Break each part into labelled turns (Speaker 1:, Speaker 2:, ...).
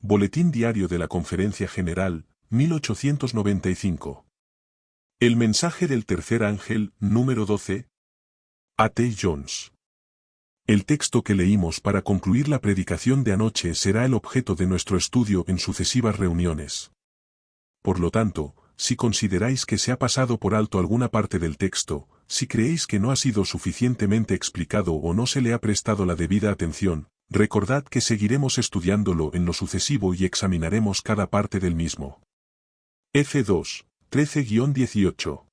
Speaker 1: Boletín Diario de la Conferencia General, 1895. El mensaje del tercer ángel, número 12. A. T. Jones. El texto que leímos para concluir la predicación de anoche será el objeto de nuestro estudio en sucesivas reuniones. Por lo tanto, si consideráis que se ha pasado por alto alguna parte del texto, si creéis que no ha sido suficientemente explicado o no se le ha prestado la debida atención, recordad que seguiremos estudiándolo en lo sucesivo y examinaremos cada parte del mismo. F2, 13-18.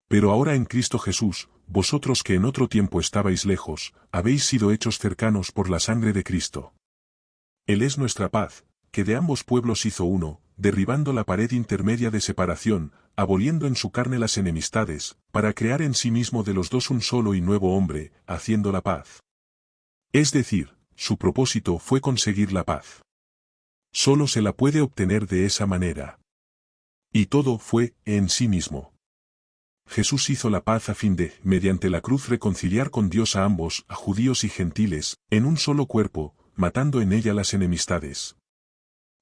Speaker 1: Pero ahora en Cristo Jesús, vosotros que en otro tiempo estabais lejos, habéis sido hechos cercanos por la sangre de Cristo. Él es nuestra paz, que de ambos pueblos hizo uno, derribando la pared intermedia de separación, aboliendo en su carne las enemistades, para crear en sí mismo de los dos un solo y nuevo hombre, haciendo la paz. Es decir, su propósito fue conseguir la paz. Solo se la puede obtener de esa manera. Y todo fue en sí mismo. Jesús hizo la paz a fin de, mediante la cruz, reconciliar con Dios a ambos, a judíos y gentiles, en un solo cuerpo, matando en ella las enemistades.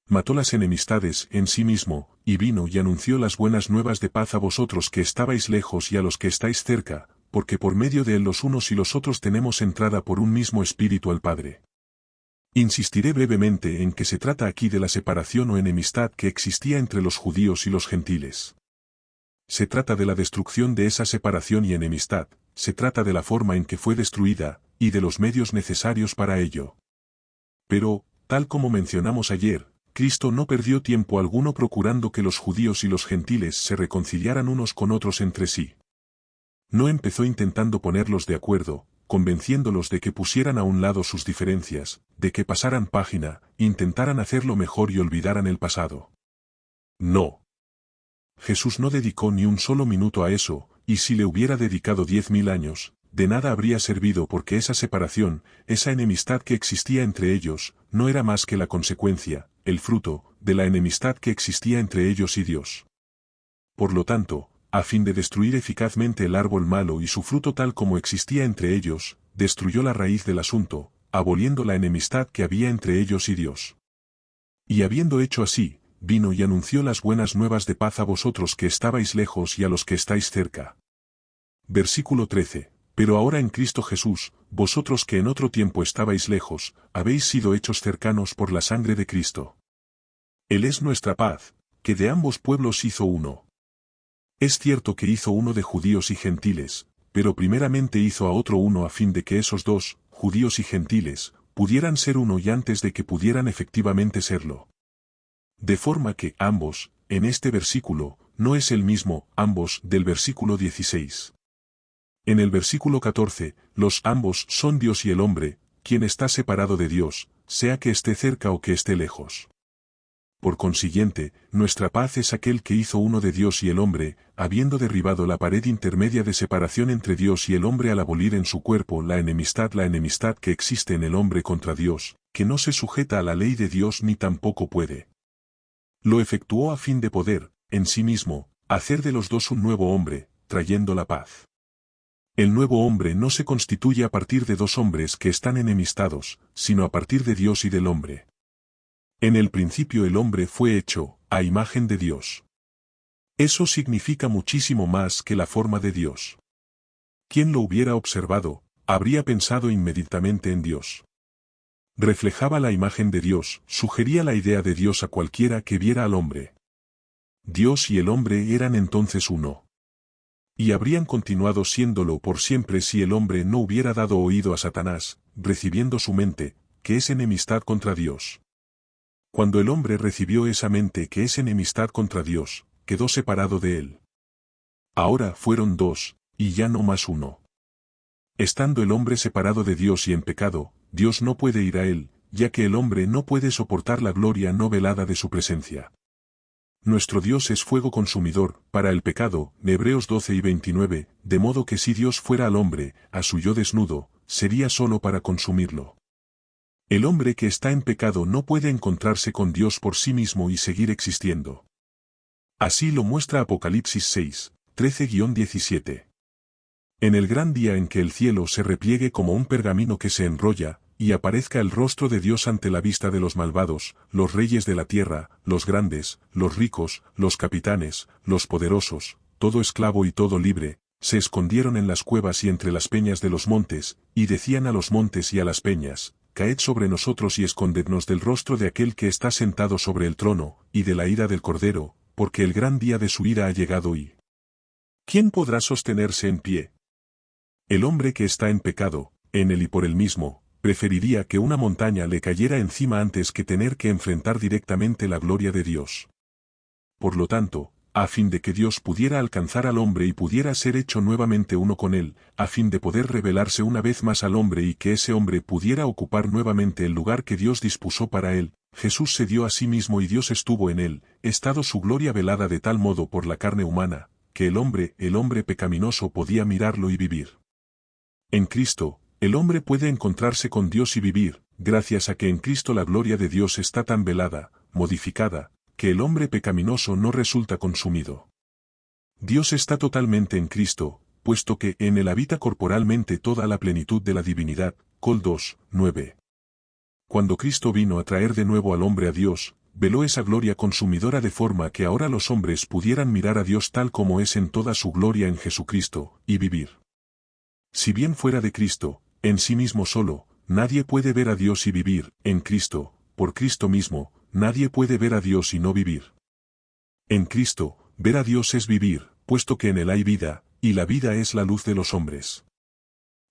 Speaker 1: Mató las enemistades en sí mismo, y vino y anunció las buenas nuevas de paz a vosotros que estabais lejos y a los que estáis cerca, porque por medio de él los unos y los otros tenemos entrada por un mismo Espíritu al Padre. Insistiré brevemente en que se trata aquí de la separación o enemistad que existía entre los judíos y los gentiles. Se trata de la destrucción de esa separación y enemistad, se trata de la forma en que fue destruida, y de los medios necesarios para ello. Pero, tal como mencionamos ayer, Cristo no perdió tiempo alguno procurando que los judíos y los gentiles se reconciliaran unos con otros entre sí. No empezó intentando ponerlos de acuerdo, convenciéndolos de que pusieran a un lado sus diferencias, de que pasaran página, intentaran hacerlo mejor y olvidaran el pasado. No. Jesús no dedicó ni un solo minuto a eso, y si le hubiera dedicado 10.000 años, de nada habría servido porque esa separación, esa enemistad que existía entre ellos, no era más que la consecuencia, el fruto, de la enemistad que existía entre ellos y Dios. Por lo tanto, a fin de destruir eficazmente el árbol malo y su fruto tal como existía entre ellos, destruyó la raíz del asunto, aboliendo la enemistad que había entre ellos y Dios. Y habiendo hecho así, vino y anunció las buenas nuevas de paz a vosotros que estabais lejos y a los que estáis cerca. Versículo 13. Pero ahora en Cristo Jesús, vosotros que en otro tiempo estabais lejos, habéis sido hechos cercanos por la sangre de Cristo. Él es nuestra paz, que de ambos pueblos hizo uno. Es cierto que hizo uno de judíos y gentiles, pero primeramente hizo a otro uno a fin de que esos dos, judíos y gentiles, pudieran ser uno y antes de que pudieran efectivamente serlo. De forma que ambos, en este versículo, no es el mismo ambos del versículo 16. En el versículo 14, los ambos son Dios y el hombre, quien está separado de Dios, sea que esté cerca o que esté lejos. Por consiguiente, nuestra paz es aquel que hizo uno de Dios y el hombre, habiendo derribado la pared intermedia de separación entre Dios y el hombre al abolir en su cuerpo la enemistad que existe en el hombre contra Dios, que no se sujeta a la ley de Dios ni tampoco puede. Lo efectuó a fin de poder, en sí mismo, hacer de los dos un nuevo hombre, trayendo la paz. El nuevo hombre no se constituye a partir de dos hombres que están enemistados, sino a partir de Dios y del hombre. En el principio el hombre fue hecho, a imagen de Dios. Eso significa muchísimo más que la forma de Dios. Quien lo hubiera observado, habría pensado inmediatamente en Dios. Reflejaba la imagen de Dios, sugería la idea de Dios a cualquiera que viera al hombre. Dios y el hombre eran entonces uno. Y habrían continuado siéndolo por siempre si el hombre no hubiera dado oído a Satanás, recibiendo su mente, que es enemistad contra Dios. Cuando el hombre recibió esa mente que es enemistad contra Dios, quedó separado de él. Ahora fueron dos, y ya no más uno. Estando el hombre separado de Dios y en pecado, Dios no puede ir a él, ya que el hombre no puede soportar la gloria no velada de su presencia. Nuestro Dios es fuego consumidor, para el pecado, Hebreos 12 y 29, de modo que si Dios fuera al hombre, a su yo desnudo, sería solo para consumirlo. El hombre que está en pecado no puede encontrarse con Dios por sí mismo y seguir existiendo. Así lo muestra Apocalipsis 6, 13-17. En el gran día en que el cielo se repliegue como un pergamino que se enrolla, y aparezca el rostro de Dios ante la vista de los malvados, los reyes de la tierra, los grandes, los ricos, los capitanes, los poderosos, todo esclavo y todo libre, se escondieron en las cuevas y entre las peñas de los montes, y decían a los montes y a las peñas, caed sobre nosotros y escondednos del rostro de aquel que está sentado sobre el trono, y de la ira del Cordero, porque el gran día de su ira ha llegado y ¿quién podrá sostenerse en pie? El hombre que está en pecado, en él y por él mismo, preferiría que una montaña le cayera encima antes que tener que enfrentar directamente la gloria de Dios. Por lo tanto, a fin de que Dios pudiera alcanzar al hombre y pudiera ser hecho nuevamente uno con él, a fin de poder revelarse una vez más al hombre y que ese hombre pudiera ocupar nuevamente el lugar que Dios dispuso para él, Jesús se dio a sí mismo y Dios estuvo en él, estado su gloria velada de tal modo por la carne humana, que el hombre pecaminoso podía mirarlo y vivir. En Cristo, el hombre puede encontrarse con Dios y vivir, gracias a que en Cristo la gloria de Dios está tan velada, modificada, que el hombre pecaminoso no resulta consumido. Dios está totalmente en Cristo, puesto que en él habita corporalmente toda la plenitud de la divinidad. Col 2, 9. Cuando Cristo vino a traer de nuevo al hombre a Dios, veló esa gloria consumidora de forma que ahora los hombres pudieran mirar a Dios tal como es en toda su gloria en Jesucristo, y vivir. Si bien fuera de Cristo, en sí mismo solo, nadie puede ver a Dios y vivir, en Cristo, por Cristo mismo, nadie puede ver a Dios y no vivir. En Cristo, ver a Dios es vivir, puesto que en él hay vida, y la vida es la luz de los hombres.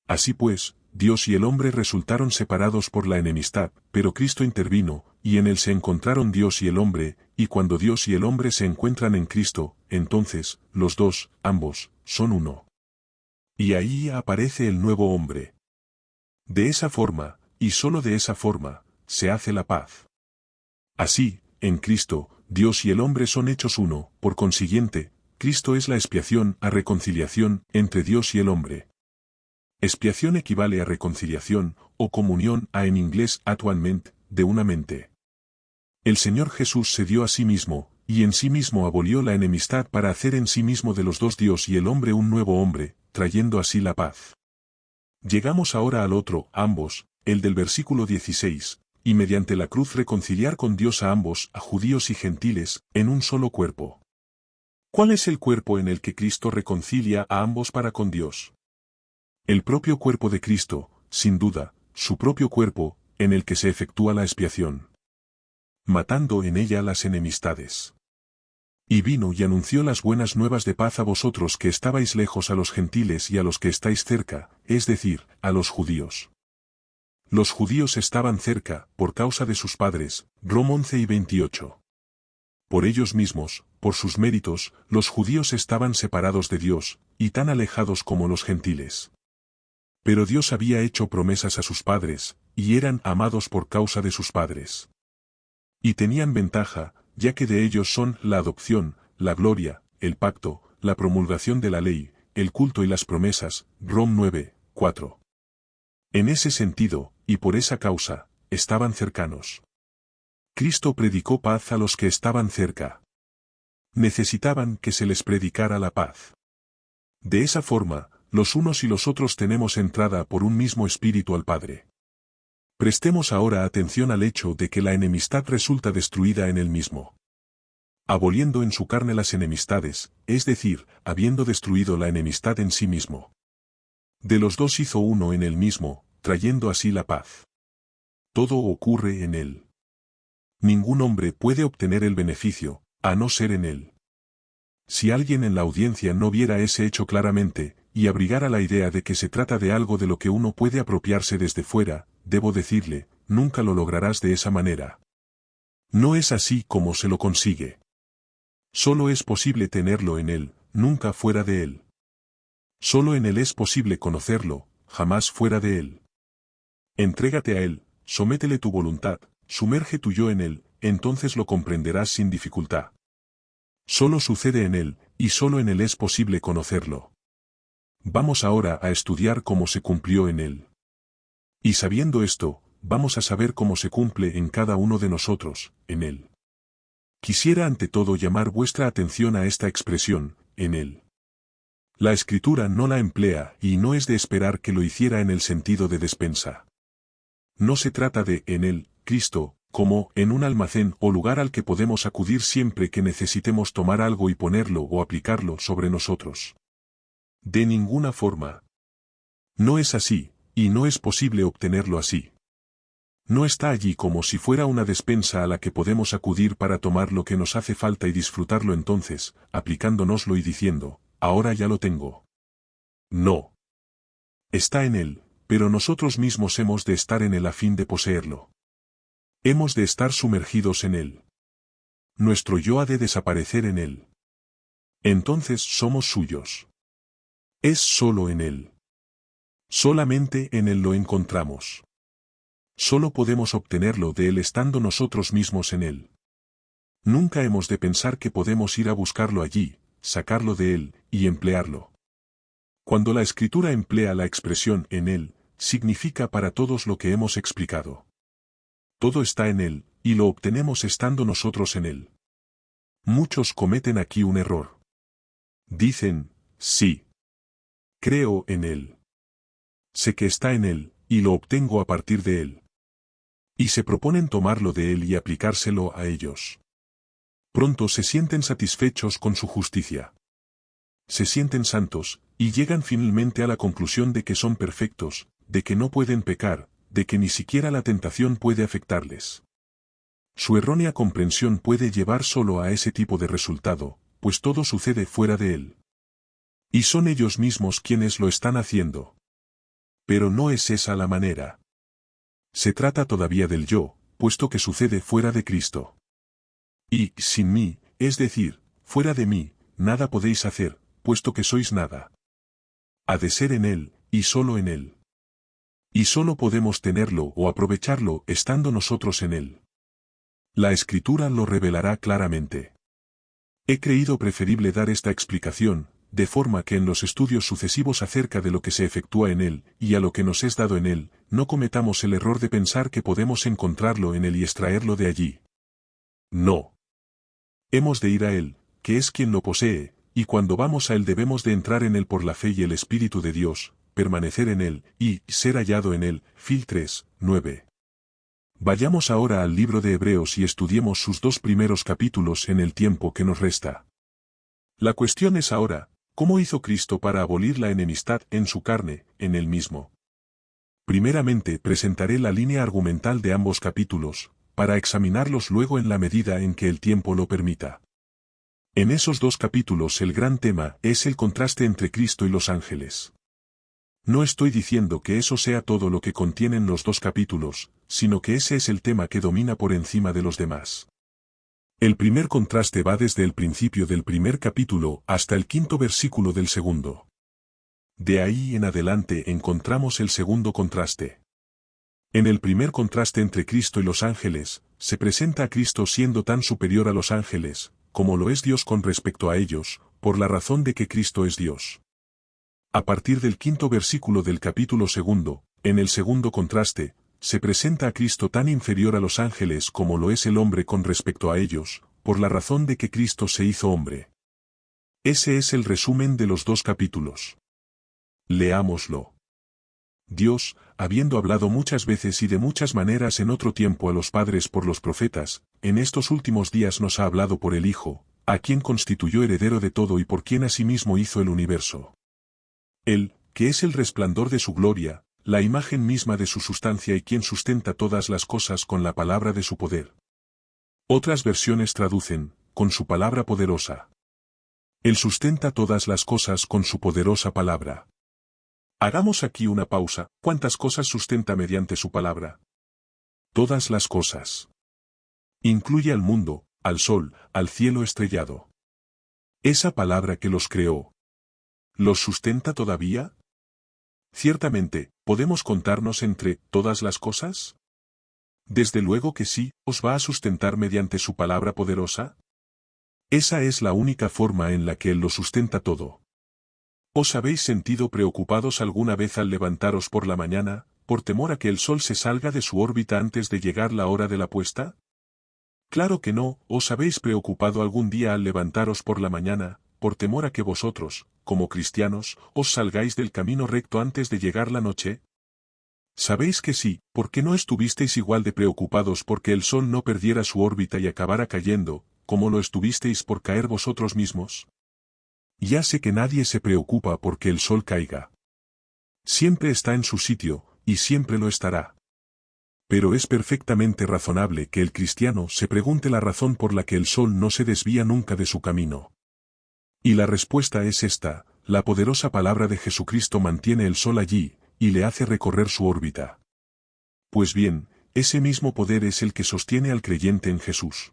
Speaker 1: Así pues, Dios y el hombre resultaron separados por la enemistad, pero Cristo intervino, y en él se encontraron Dios y el hombre, y cuando Dios y el hombre se encuentran en Cristo, entonces, los dos, ambos, son uno. Y ahí aparece el nuevo hombre. De esa forma, y sólo de esa forma, se hace la paz. Así, en Cristo, Dios y el hombre son hechos uno, por consiguiente, Cristo es la expiación a reconciliación entre Dios y el hombre. Expiación equivale a reconciliación, o comunión a en inglés atonement, de una mente. El Señor Jesús se dio a sí mismo, y en sí mismo abolió la enemistad para hacer en sí mismo de los dos Dios y el hombre un nuevo hombre, trayendo así la paz. Llegamos ahora al otro, ambos, el del versículo 16, y mediante la cruz reconciliar con Dios a ambos, a judíos y gentiles, en un solo cuerpo. ¿Cuál es el cuerpo en el que Cristo reconcilia a ambos para con Dios? El propio cuerpo de Cristo, sin duda, su propio cuerpo, en el que se efectúa la expiación, matando en ella las enemistades. Y vino y anunció las buenas nuevas de paz a vosotros que estabais lejos, a los gentiles y a los que estáis cerca, es decir, a los judíos. Los judíos estaban cerca, por causa de sus padres, Rom 11 y 28. Por ellos mismos, por sus méritos, los judíos estaban separados de Dios, y tan alejados como los gentiles. Pero Dios había hecho promesas a sus padres, y eran amados por causa de sus padres. Y tenían ventaja, ya que de ellos son la adopción, la gloria, el pacto, la promulgación de la ley, el culto y las promesas, Rom 9, 4. En ese sentido, y por esa causa, estaban cercanos. Cristo predicó paz a los que estaban cerca. Necesitaban que se les predicara la paz. De esa forma, los unos y los otros tenemos entrada por un mismo espíritu al Padre. Prestemos ahora atención al hecho de que la enemistad resulta destruida en él mismo. Aboliendo en su carne las enemistades, es decir, habiendo destruido la enemistad en sí mismo. De los dos hizo uno en él mismo, trayendo así la paz. Todo ocurre en él. Ningún hombre puede obtener el beneficio, a no ser en él. Si alguien en la audiencia no viera ese hecho claramente, y abrigara la idea de que se trata de algo de lo que uno puede apropiarse desde fuera, debo decirle, nunca lo lograrás de esa manera. No es así como se lo consigue. Solo es posible tenerlo en él, nunca fuera de él. Solo en él es posible conocerlo, jamás fuera de él. Entrégate a él, sométele tu voluntad, sumerge tu yo en él, entonces lo comprenderás sin dificultad. Solo sucede en él, y solo en él es posible conocerlo. Vamos ahora a estudiar cómo se cumplió en él. Y sabiendo esto, vamos a saber cómo se cumple en cada uno de nosotros, en él. Quisiera ante todo llamar vuestra atención a esta expresión, en él. La Escritura no la emplea y no es de esperar que lo hiciera en el sentido de despensa. No se trata de, en él, Cristo, como, en un almacén o lugar al que podemos acudir siempre que necesitemos tomar algo y ponerlo o aplicarlo sobre nosotros. De ninguna forma. No es así, y no es posible obtenerlo así. No está allí como si fuera una despensa a la que podemos acudir para tomar lo que nos hace falta y disfrutarlo entonces, aplicándonoslo y diciendo, ahora ya lo tengo. No. Está en él, pero nosotros mismos hemos de estar en él a fin de poseerlo. Hemos de estar sumergidos en él. Nuestro yo ha de desaparecer en él. Entonces somos suyos. Es solo en él. Solamente en él lo encontramos. Solo podemos obtenerlo de él estando nosotros mismos en él. Nunca hemos de pensar que podemos ir a buscarlo allí, sacarlo de él, y emplearlo. Cuando la Escritura emplea la expresión en él, significa para todos lo que hemos explicado. Todo está en él, y lo obtenemos estando nosotros en él. Muchos cometen aquí un error. Dicen, sí. Creo en él. Sé que está en él, y lo obtengo a partir de él. Y se proponen tomarlo de él y aplicárselo a ellos. Pronto se sienten satisfechos con su justicia. Se sienten santos, y llegan finalmente a la conclusión de que son perfectos, de que no pueden pecar, de que ni siquiera la tentación puede afectarles. Su errónea comprensión puede llevar solo a ese tipo de resultado, pues todo sucede fuera de él. Y son ellos mismos quienes lo están haciendo. Pero no es esa la manera. Se trata todavía del yo, puesto que sucede fuera de Cristo. Y, sin mí, es decir, fuera de mí, nada podéis hacer, puesto que sois nada. Ha de ser en él, y solo en él. Y solo podemos tenerlo o aprovecharlo estando nosotros en él. La Escritura lo revelará claramente. He creído preferible dar esta explicación, de forma que en los estudios sucesivos acerca de lo que se efectúa en él, y a lo que nos es dado en él, no cometamos el error de pensar que podemos encontrarlo en él y extraerlo de allí. No. Hemos de ir a él, que es quien lo posee, y cuando vamos a él debemos de entrar en él por la fe y el Espíritu de Dios, permanecer en él, y ser hallado en él. Fil 3, 9. Vayamos ahora al libro de Hebreos y estudiemos sus 2 primeros capítulos en el tiempo que nos resta. La cuestión es ahora, ¿cómo hizo Cristo para abolir la enemistad en su carne, en él mismo? Primeramente presentaré la línea argumental de ambos capítulos, para examinarlos luego en la medida en que el tiempo lo permita. En esos 2 capítulos el gran tema es el contraste entre Cristo y los ángeles. No estoy diciendo que eso sea todo lo que contienen los 2 capítulos, sino que ese es el tema que domina por encima de los demás. El primer contraste va desde el principio del primer capítulo hasta el 5º versículo del segundo. De ahí en adelante encontramos el segundo contraste. En el primer contraste entre Cristo y los ángeles, se presenta a Cristo siendo tan superior a los ángeles, como lo es Dios con respecto a ellos, por la razón de que Cristo es Dios. A partir del 5º versículo del capítulo 2, en el segundo contraste, se presenta a Cristo tan inferior a los ángeles como lo es el hombre con respecto a ellos, por la razón de que Cristo se hizo hombre. Ese es el resumen de los 2 capítulos. Leámoslo. Dios, habiendo hablado muchas veces y de muchas maneras en otro tiempo a los padres por los profetas, en estos últimos días nos ha hablado por el Hijo, a quien constituyó heredero de todo y por quien asimismo hizo el universo. Él, que es el resplandor de su gloria, la imagen misma de su sustancia y quien sustenta todas las cosas con la palabra de su poder. Otras versiones traducen, con su palabra poderosa. Él sustenta todas las cosas con su poderosa palabra. Hagamos aquí una pausa. ¿Cuántas cosas sustenta mediante su palabra? Todas las cosas. Incluye al mundo, al sol, al cielo estrellado. Esa palabra que los creó. ¿Los sustenta todavía? Ciertamente, ¿podemos contarnos entre todas las cosas? Desde luego que sí, ¿os va a sustentar mediante su palabra poderosa? Esa es la única forma en la que Él lo sustenta todo. ¿Os habéis sentido preocupados alguna vez al levantaros por la mañana, por temor a que el sol se salga de su órbita antes de llegar la hora de la puesta? Claro que no. ¿Os habéis preocupado algún día al levantaros por la mañana, por temor a que vosotros, como cristianos, os salgáis del camino recto antes de llegar la noche? Sabéis que sí, porque no estuvisteis igual de preocupados porque el sol no perdiera su órbita y acabara cayendo, como lo estuvisteis por caer vosotros mismos. Ya sé que nadie se preocupa porque el sol caiga. Siempre está en su sitio, y siempre lo estará. Pero es perfectamente razonable que el cristiano se pregunte la razón por la que el sol no se desvía nunca de su camino. Y la respuesta es esta: la poderosa palabra de Jesucristo mantiene el sol allí, y le hace recorrer su órbita. Pues bien, ese mismo poder es el que sostiene al creyente en Jesús.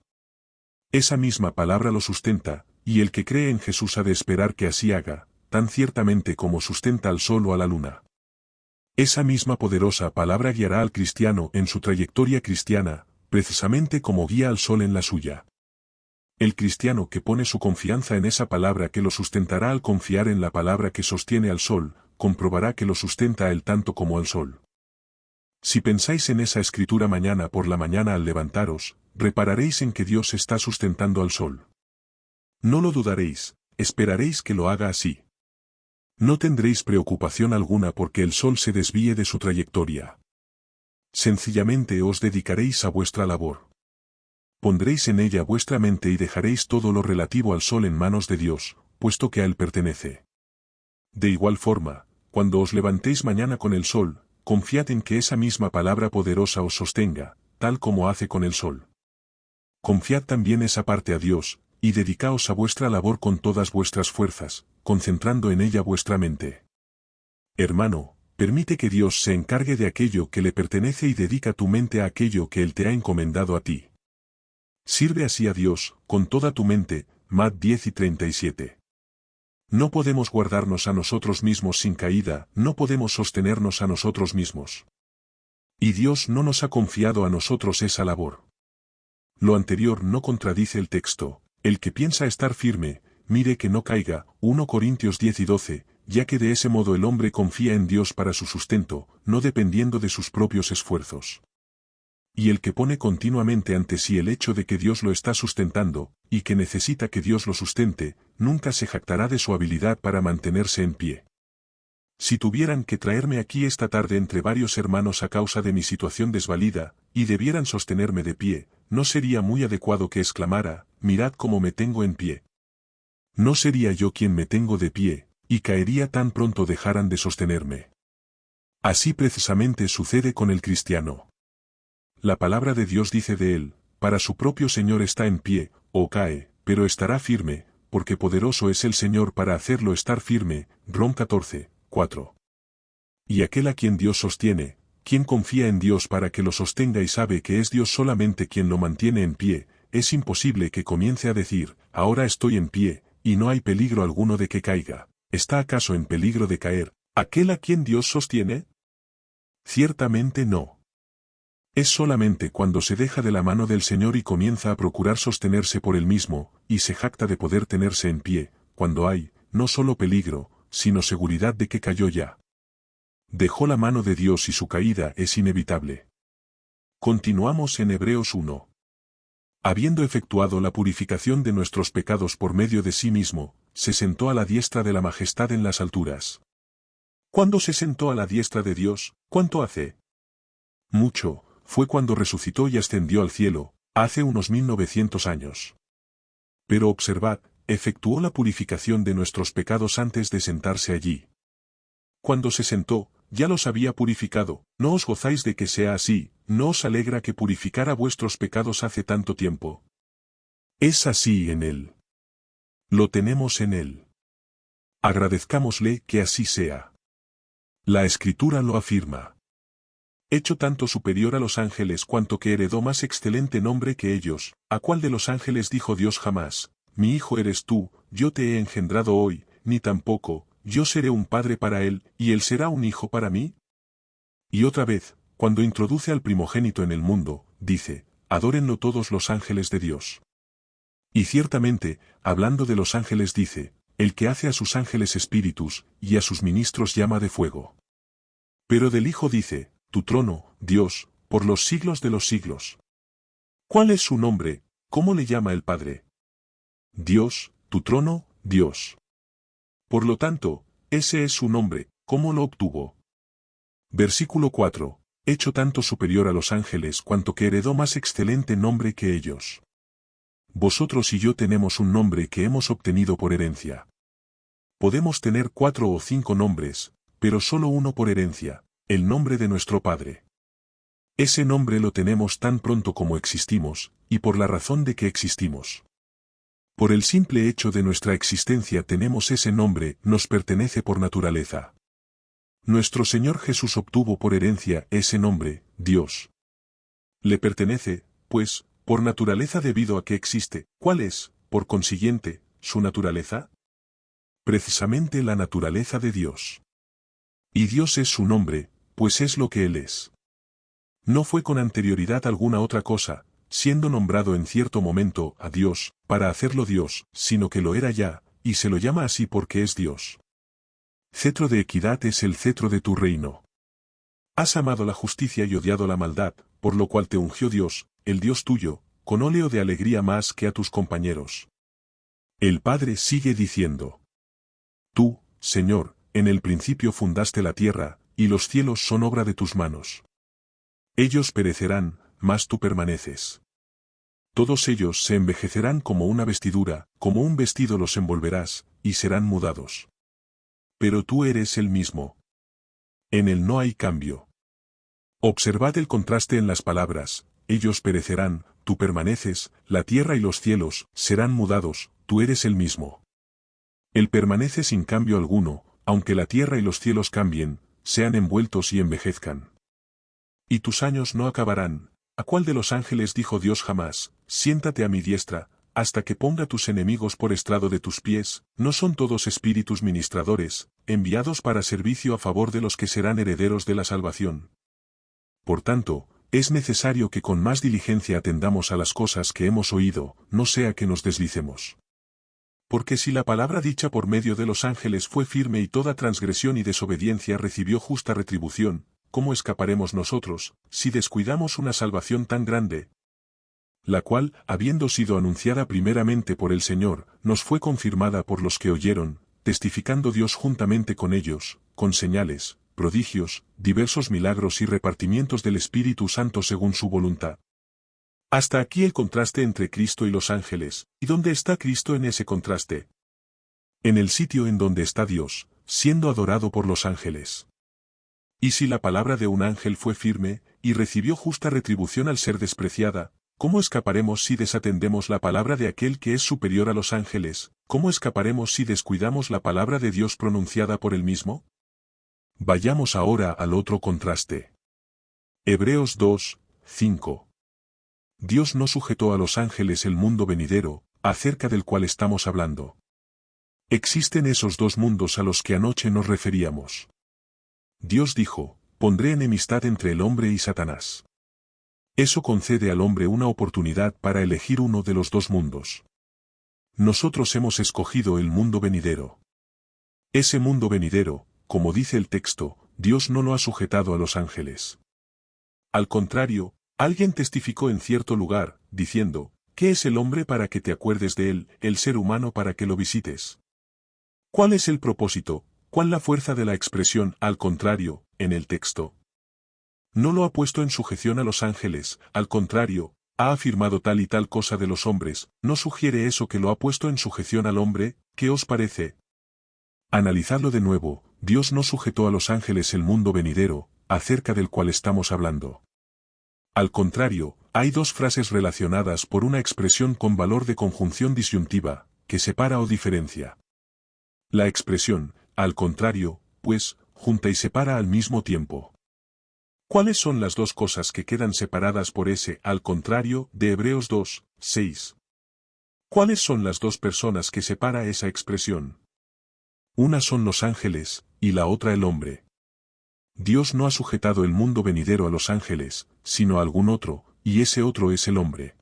Speaker 1: Esa misma palabra lo sustenta, y el que cree en Jesús ha de esperar que así haga, tan ciertamente como sustenta al sol o a la luna. Esa misma poderosa palabra guiará al cristiano en su trayectoria cristiana, precisamente como guía al sol en la suya. El cristiano que pone su confianza en esa palabra que lo sustentará al confiar en la palabra que sostiene al sol, comprobará que lo sustenta a él tanto como al sol. Si pensáis en esa escritura mañana por la mañana al levantaros, repararéis en que Dios está sustentando al sol. No lo dudaréis, esperaréis que lo haga así. No tendréis preocupación alguna porque el sol se desvíe de su trayectoria. Sencillamente os dedicaréis a vuestra labor. Pondréis en ella vuestra mente y dejaréis todo lo relativo al sol en manos de Dios, puesto que a él pertenece. De igual forma, cuando os levantéis mañana con el sol, confiad en que esa misma palabra poderosa os sostenga, tal como hace con el sol. Confiad también esa parte a Dios, y dedicaos a vuestra labor con todas vuestras fuerzas, concentrando en ella vuestra mente. Hermano, permite que Dios se encargue de aquello que le pertenece y dedica tu mente a aquello que Él te ha encomendado a ti. Sirve así a Dios, con toda tu mente. Mat 10:37. No podemos guardarnos a nosotros mismos sin caída, no podemos sostenernos a nosotros mismos. Y Dios no nos ha confiado a nosotros esa labor. Lo anterior no contradice el texto: el que piensa estar firme, mire que no caiga. 1 Corintios 10:12, ya que de ese modo el hombre confía en Dios para su sustento, no dependiendo de sus propios esfuerzos. Y el que pone continuamente ante sí el hecho de que Dios lo está sustentando, y que necesita que Dios lo sustente, nunca se jactará de su habilidad para mantenerse en pie. Si tuvieran que traerme aquí esta tarde entre varios hermanos a causa de mi situación desvalida, y debieran sostenerme de pie, no sería muy adecuado que exclamara: mirad cómo me tengo en pie. No sería yo quien me tengo de pie, y caería tan pronto dejaran de sostenerme. Así precisamente sucede con el cristiano. La palabra de Dios dice de él: para su propio Señor está en pie, o cae, pero estará firme, porque poderoso es el Señor para hacerlo estar firme. Rom 14:4. Y aquel a quien Dios sostiene, quien confía en Dios para que lo sostenga y sabe que es Dios solamente quien lo mantiene en pie, es imposible que comience a decir: ahora estoy en pie, y no hay peligro alguno de que caiga. ¿Está acaso en peligro de caer aquel a quien Dios sostiene? Ciertamente no. Es solamente cuando se deja de la mano del Señor y comienza a procurar sostenerse por él mismo, y se jacta de poder tenerse en pie, cuando hay, no solo peligro, sino seguridad de que cayó ya. Dejó la mano de Dios y su caída es inevitable. Continuamos en Hebreos 1. Habiendo efectuado la purificación de nuestros pecados por medio de sí mismo, se sentó a la diestra de la majestad en las alturas. ¿Cuándo se sentó a la diestra de Dios? ¿Cuánto hace? Mucho. Fue cuando resucitó y ascendió al cielo, hace unos 1900 años. Pero observad, efectuó la purificación de nuestros pecados antes de sentarse allí. Cuando se sentó, ya los había purificado. ¿No os gozáis de que sea así? ¿No os alegra que purificara vuestros pecados hace tanto tiempo? Es así en Él. Lo tenemos en Él. Agradezcámosle que así sea. La Escritura lo afirma. Hecho tanto superior a los ángeles cuanto que heredó más excelente nombre que ellos. ¿A cuál de los ángeles dijo Dios jamás: mi hijo eres tú, yo te he engendrado hoy? Ni tampoco: yo seré un padre para él, y él será un hijo para mí? Y otra vez, cuando introduce al primogénito en el mundo, dice: adórenlo todos los ángeles de Dios. Y ciertamente, hablando de los ángeles dice: el que hace a sus ángeles espíritus, y a sus ministros llama de fuego. Pero del Hijo dice: tu trono, Dios, por los siglos de los siglos. ¿Cuál es su nombre? ¿Cómo le llama el Padre? Dios, tu trono, Dios. Por lo tanto, ese es su nombre. ¿Cómo lo obtuvo? Versículo 4. Hecho tanto superior a los ángeles cuanto que heredó más excelente nombre que ellos. Vosotros y yo tenemos un nombre que hemos obtenido por herencia. Podemos tener 4 o 5 nombres, pero solo uno por herencia, el nombre de nuestro Padre. Ese nombre lo tenemos tan pronto como existimos, y por la razón de que existimos. Por el simple hecho de nuestra existencia tenemos ese nombre, nos pertenece por naturaleza. Nuestro Señor Jesús obtuvo por herencia ese nombre, Dios. Le pertenece, pues, por naturaleza debido a que existe. ¿Cuál es, por consiguiente, su naturaleza? Precisamente la naturaleza de Dios. Y Dios es su nombre, pues es lo que Él es. No fue con anterioridad alguna otra cosa, siendo nombrado en cierto momento a Dios, para hacerlo Dios, sino que lo era ya, y se lo llama así porque es Dios. Cetro de equidad es el cetro de tu reino. Has amado la justicia y odiado la maldad, por lo cual te ungió Dios, el Dios tuyo, con óleo de alegría más que a tus compañeros. El Padre sigue diciendo: Tú, Señor, en el principio fundaste la tierra, y los cielos son obra de tus manos. Ellos perecerán, mas tú permaneces. Todos ellos se envejecerán como una vestidura, como un vestido los envolverás, y serán mudados. Pero tú eres el mismo. En él no hay cambio. Observad el contraste en las palabras: ellos perecerán, tú permaneces, la tierra y los cielos serán mudados, tú eres el mismo. Él permanece sin cambio alguno, aunque la tierra y los cielos cambien, sean envueltos y envejezcan. Y tus años no acabarán. ¿A cuál de los ángeles dijo Dios jamás: siéntate a mi diestra, hasta que ponga tus enemigos por estrado de tus pies? ¿No son todos espíritus ministradores, enviados para servicio a favor de los que serán herederos de la salvación? Por tanto, es necesario que con más diligencia atendamos a las cosas que hemos oído, no sea que nos deslicemos. Porque si la palabra dicha por medio de los ángeles fue firme y toda transgresión y desobediencia recibió justa retribución, ¿cómo escaparemos nosotros, si descuidamos una salvación tan grande? La cual, habiendo sido anunciada primeramente por el Señor, nos fue confirmada por los que oyeron, testificando Dios juntamente con ellos, con señales, prodigios, diversos milagros y repartimientos del Espíritu Santo según su voluntad. Hasta aquí el contraste entre Cristo y los ángeles. ¿Y dónde está Cristo en ese contraste? En el sitio en donde está Dios, siendo adorado por los ángeles. Y si la palabra de un ángel fue firme, y recibió justa retribución al ser despreciada, ¿cómo escaparemos si desatendemos la palabra de aquel que es superior a los ángeles? ¿Cómo escaparemos si descuidamos la palabra de Dios pronunciada por él mismo? Vayamos ahora al otro contraste. Hebreos 2, 5. Dios no sujetó a los ángeles el mundo venidero, acerca del cual estamos hablando. Existen esos dos mundos a los que anoche nos referíamos. Dios dijo: pondré enemistad entre el hombre y Satanás. Eso concede al hombre una oportunidad para elegir uno de los dos mundos. Nosotros hemos escogido el mundo venidero. Ese mundo venidero, como dice el texto, Dios no lo ha sujetado a los ángeles. Al contrario, alguien testificó en cierto lugar, diciendo: ¿qué es el hombre para que te acuerdes de él, el ser humano para que lo visites? ¿Cuál es el propósito, cuál la fuerza de la expresión al contrario, en el texto? No lo ha puesto en sujeción a los ángeles, al contrario, ha afirmado tal y tal cosa de los hombres, ¿no sugiere eso que lo ha puesto en sujeción al hombre? ¿Qué os parece? Analizadlo de nuevo: Dios no sujetó a los ángeles el mundo venidero, acerca del cual estamos hablando. Al contrario, hay dos frases relacionadas por una expresión con valor de conjunción disyuntiva, que separa o diferencia. La expresión, al contrario, pues, junta y separa al mismo tiempo. ¿Cuáles son las dos cosas que quedan separadas por ese al contrario de Hebreos 2, 6? ¿Cuáles son las dos personas que separa esa expresión? Una son los ángeles, y la otra el hombre. Dios no ha sujetado el mundo venidero a los ángeles, sino a algún otro, y ese otro es el hombre.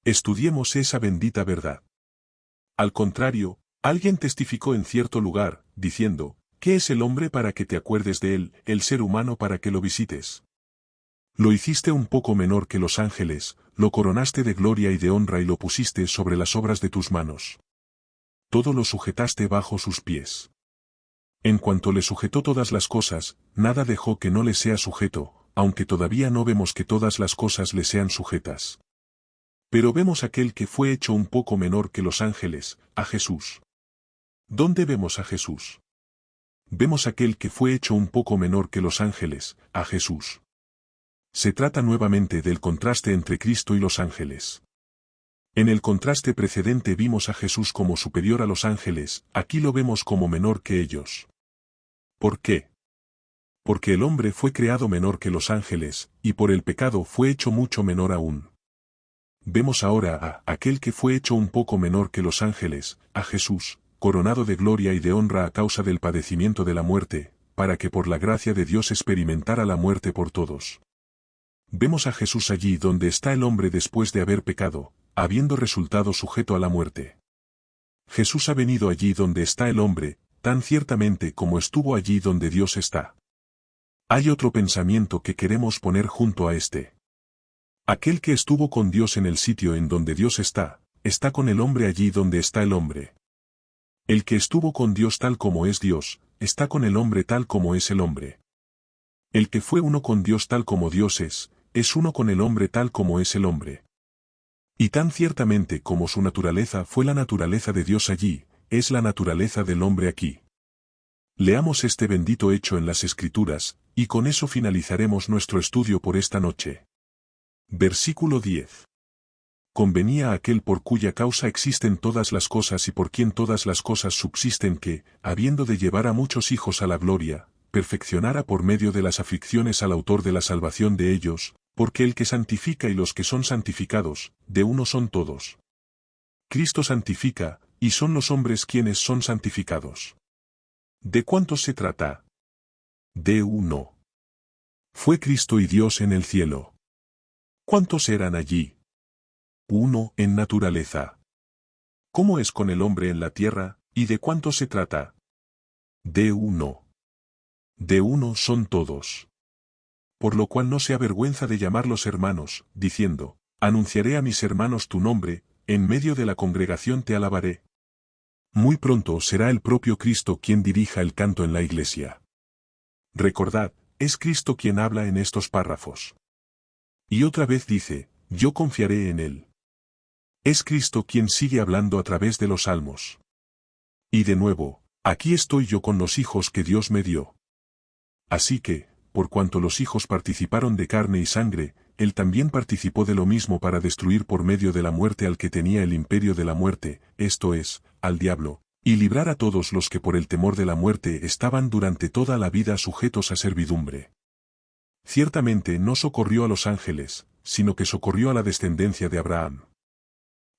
Speaker 1: Estudiemos esa bendita verdad. Al contrario, alguien testificó en cierto lugar, diciendo: ¿qué es el hombre para que te acuerdes de él, el ser humano para que lo visites? Lo hiciste un poco menor que los ángeles, lo coronaste de gloria y de honra y lo pusiste sobre las obras de tus manos. Todo lo sujetaste bajo sus pies. En cuanto le sujetó todas las cosas, nada dejó que no le sea sujeto, aunque todavía no vemos que todas las cosas le sean sujetas. Pero vemos aquel que fue hecho un poco menor que los ángeles, a Jesús. ¿Dónde vemos a Jesús? Vemos aquel que fue hecho un poco menor que los ángeles, a Jesús. Se trata nuevamente del contraste entre Cristo y los ángeles. En el contraste precedente vimos a Jesús como superior a los ángeles, aquí lo vemos como menor que ellos. ¿Por qué? Porque el hombre fue creado menor que los ángeles, y por el pecado fue hecho mucho menor aún. Vemos ahora a aquel que fue hecho un poco menor que los ángeles, a Jesús, coronado de gloria y de honra a causa del padecimiento de la muerte, para que por la gracia de Dios experimentara la muerte por todos. Vemos a Jesús allí donde está el hombre después de haber pecado, habiendo resultado sujeto a la muerte. Jesús ha venido allí donde está el hombre, tan ciertamente como estuvo allí donde Dios está. Hay otro pensamiento que queremos poner junto a este. Aquel que estuvo con Dios en el sitio en donde Dios está con el hombre allí donde está el hombre. El que estuvo con Dios tal como es Dios, está con el hombre tal como es el hombre. El que fue uno con Dios tal como Dios es uno con el hombre tal como es el hombre. Y tan ciertamente como su naturaleza fue la naturaleza de Dios allí, es la naturaleza del hombre aquí. Leamos este bendito hecho en las Escrituras, y con eso finalizaremos nuestro estudio por esta noche. Versículo 10. Convenía a aquel por cuya causa existen todas las cosas y por quien todas las cosas subsisten que, habiendo de llevar a muchos hijos a la gloria, perfeccionara por medio de las aflicciones al autor de la salvación de ellos, porque el que santifica y los que son santificados, de uno son todos. Cristo santifica, y son los hombres quienes son santificados. ¿De cuántos se trata? De uno. Fue Cristo y Dios en el cielo. ¿Cuántos eran allí? Uno en naturaleza. ¿Cómo es con el hombre en la tierra, y de cuántos se trata? De uno. De uno son todos. Por lo cual no se avergüenza de llamarlos hermanos, diciendo, anunciaré a mis hermanos tu nombre, en medio de la congregación te alabaré. Muy pronto será el propio Cristo quien dirija el canto en la iglesia. Recordad, es Cristo quien habla en estos párrafos. Y otra vez dice, yo confiaré en él. Es Cristo quien sigue hablando a través de los salmos. Y de nuevo, aquí estoy yo con los hijos que Dios me dio. Así que, por cuanto los hijos participaron de carne y sangre, él también participó de lo mismo para destruir por medio de la muerte al que tenía el imperio de la muerte, esto es, al diablo, y librar a todos los que por el temor de la muerte estaban durante toda la vida sujetos a servidumbre. Ciertamente no socorrió a los ángeles, sino que socorrió a la descendencia de Abraham.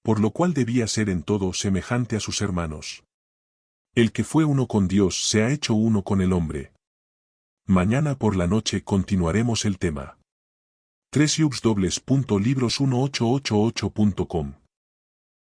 Speaker 1: Por lo cual debía ser en todo semejante a sus hermanos. El que fue uno con Dios se ha hecho uno con el hombre. Mañana por la noche continuaremos el tema. www.libros1888.com